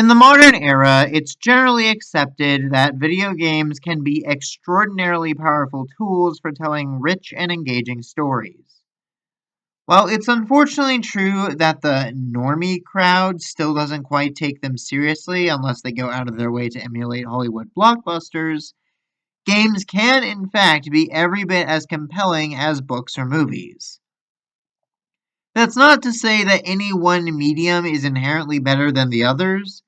In the modern era, it's generally accepted that video games can be extraordinarily powerful tools for telling rich and engaging stories. While it's unfortunately true that the normie crowd still doesn't quite take them seriously unless they go out of their way to emulate Hollywood blockbusters, games can in fact be every bit as compelling as books or movies. That's not to say that any one medium is inherently better than the others,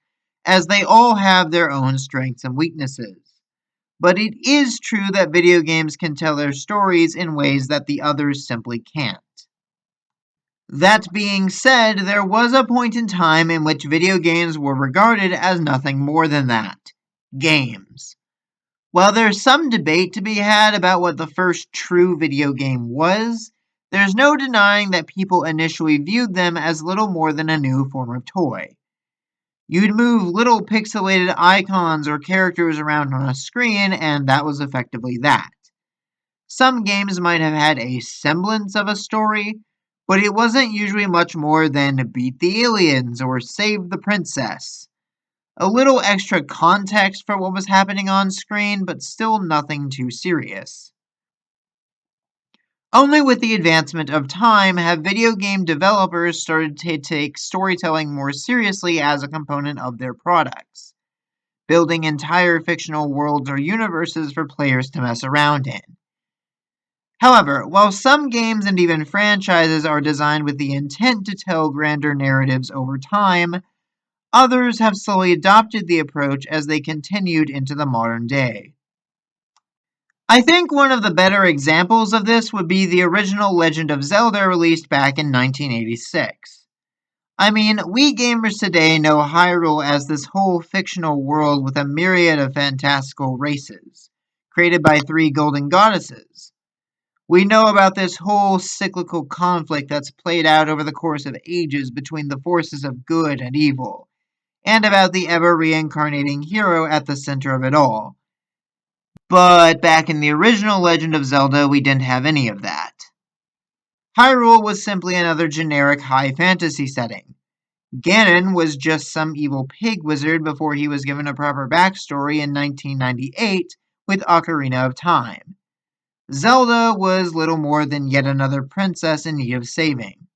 as they all have their own strengths and weaknesses. But it is true that video games can tell their stories in ways that the others simply can't. That being said, there was a point in time in which video games were regarded as nothing more than that: games. While there's some debate to be had about what the first true video game was, there's no denying that people initially viewed them as little more than a new form of toy. You'd move little pixelated icons or characters around on a screen, and that was effectively that. Some games might have had a semblance of a story, but it wasn't usually much more than beat the aliens or save the princess. A little extra context for what was happening on screen, but still nothing too serious. Only with the advancement of time have video game developers started to take storytelling more seriously as a component of their products, building entire fictional worlds or universes for players to mess around in. However, while some games and even franchises are designed with the intent to tell grander narratives over time, others have slowly adopted the approach as they continued into the modern day. I think one of the better examples of this would be the original Legend of Zelda released back in 1986. I mean, we gamers today know Hyrule as this whole fictional world with a myriad of fantastical races, created by three golden goddesses. We know about this whole cyclical conflict that's played out over the course of ages between the forces of good and evil, and about the ever reincarnating hero at the center of it all. But back in the original Legend of Zelda, we didn't have any of that. Hyrule was simply another generic high fantasy setting. Ganon was just some evil pig wizard before he was given a proper backstory in 1998 with Ocarina of Time. Zelda was little more than yet another princess in need of saving.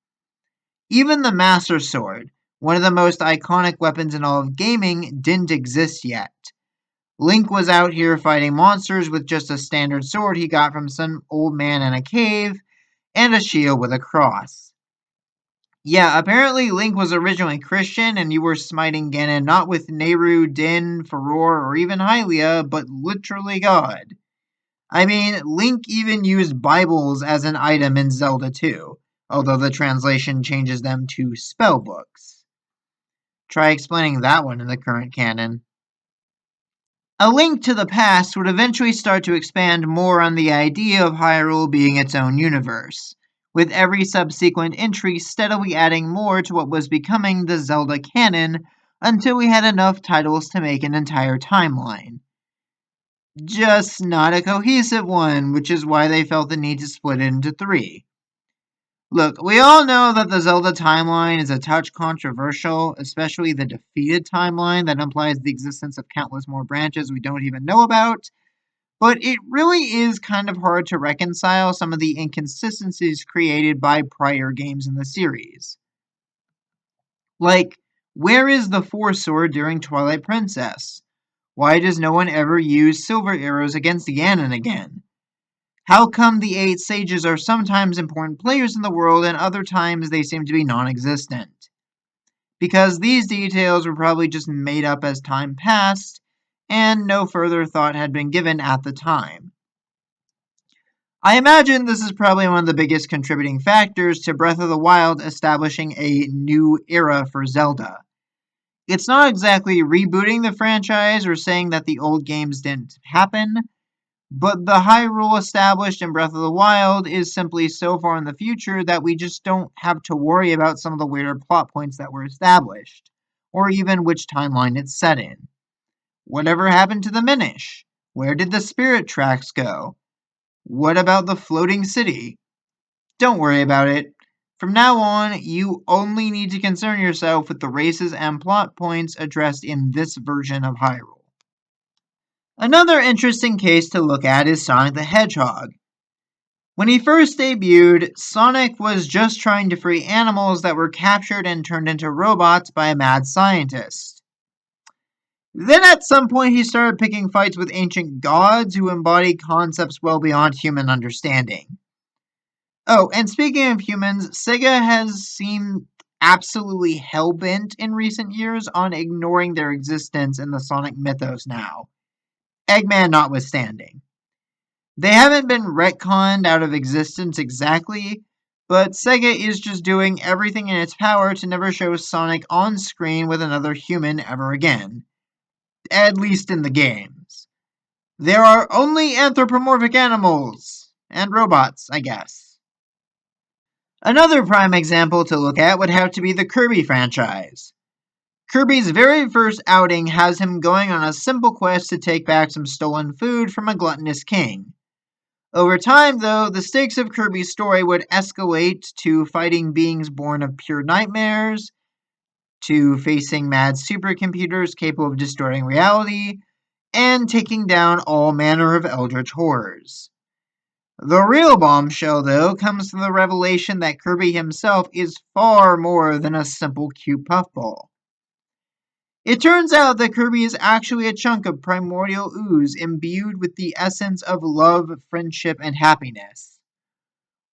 Even the Master Sword, one of the most iconic weapons in all of gaming, didn't exist yet. Link was out here fighting monsters with just a standard sword he got from some old man in a cave, and a shield with a cross. Yeah, apparently Link was originally Christian, and you were smiting Ganon not with Nehru, Din, Farore, or even Hylia, but literally God. I mean, Link even used Bibles as an item in Zelda 2, although the translation changes them to spell books. Try explaining that one in the current canon. A Link to the Past would eventually start to expand more on the idea of Hyrule being its own universe, with every subsequent entry steadily adding more to what was becoming the Zelda canon until we had enough titles to make an entire timeline. Just not a cohesive one, which is why they felt the need to split it into three. Look, we all know that the Zelda timeline is a touch controversial, especially the defeated timeline that implies the existence of countless more branches we don't even know about, but it really is kind of hard to reconcile some of the inconsistencies created by prior games in the series. Like, where is the Force Sword during Twilight Princess? Why does no one ever use silver arrows against Ganon again? How come the 8 sages are sometimes important players in the world and other times they seem to be non-existent? Because these details were probably just made up as time passed, and no further thought had been given at the time. I imagine this is probably one of the biggest contributing factors to Breath of the Wild establishing a new era for Zelda. It's not exactly rebooting the franchise or saying that the old games didn't happen, but the Hyrule established in Breath of the Wild is simply so far in the future that we just don't have to worry about some of the weirder plot points that were established, or even which timeline it's set in. Whatever happened to the Minish? Where did the spirit tracks go? What about the floating city? Don't worry about it. From now on, you only need to concern yourself with the races and plot points addressed in this version of Hyrule. Another interesting case to look at is Sonic the Hedgehog. When he first debuted, Sonic was just trying to free animals that were captured and turned into robots by a mad scientist. Then at some point he started picking fights with ancient gods who embodied concepts well beyond human understanding. Oh, and speaking of humans, Sega has seemed absolutely hell-bent in recent years on ignoring their existence in the Sonic mythos now, Eggman notwithstanding. They haven't been retconned out of existence exactly, but Sega is just doing everything in its power to never show Sonic on screen with another human ever again. At least in the games. There are only anthropomorphic animals. And robots, I guess. Another prime example to look at would have to be the Kirby franchise. Kirby's very first outing has him going on a simple quest to take back some stolen food from a gluttonous king. Over time, though, the stakes of Kirby's story would escalate to fighting beings born of pure nightmares, to facing mad supercomputers capable of distorting reality, and taking down all manner of eldritch horrors. The real bombshell, though, comes from the revelation that Kirby himself is far more than a simple cute puffball. It turns out that Kirby is actually a chunk of primordial ooze imbued with the essence of love, friendship, and happiness.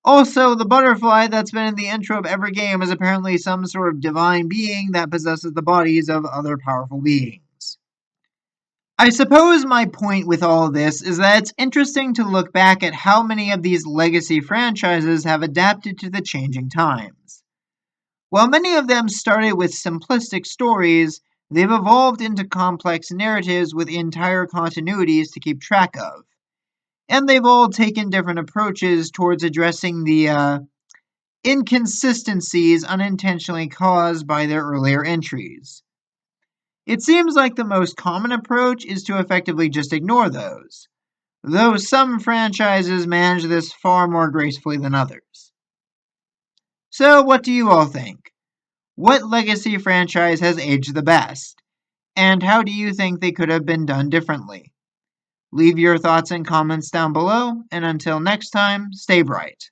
Also, the butterfly that's been in the intro of every game is apparently some sort of divine being that possesses the bodies of other powerful beings. I suppose my point with all this is that it's interesting to look back at how many of these legacy franchises have adapted to the changing times. While many of them started with simplistic stories, they've evolved into complex narratives with entire continuities to keep track of. And they've all taken different approaches towards addressing the inconsistencies unintentionally caused by their earlier entries. It seems like the most common approach is to effectively just ignore those, though some franchises manage this far more gracefully than others. So, what do you all think? What legacy franchise has aged the best? And how do you think they could have been done differently? Leave your thoughts and comments down below, and until next time, stay bright.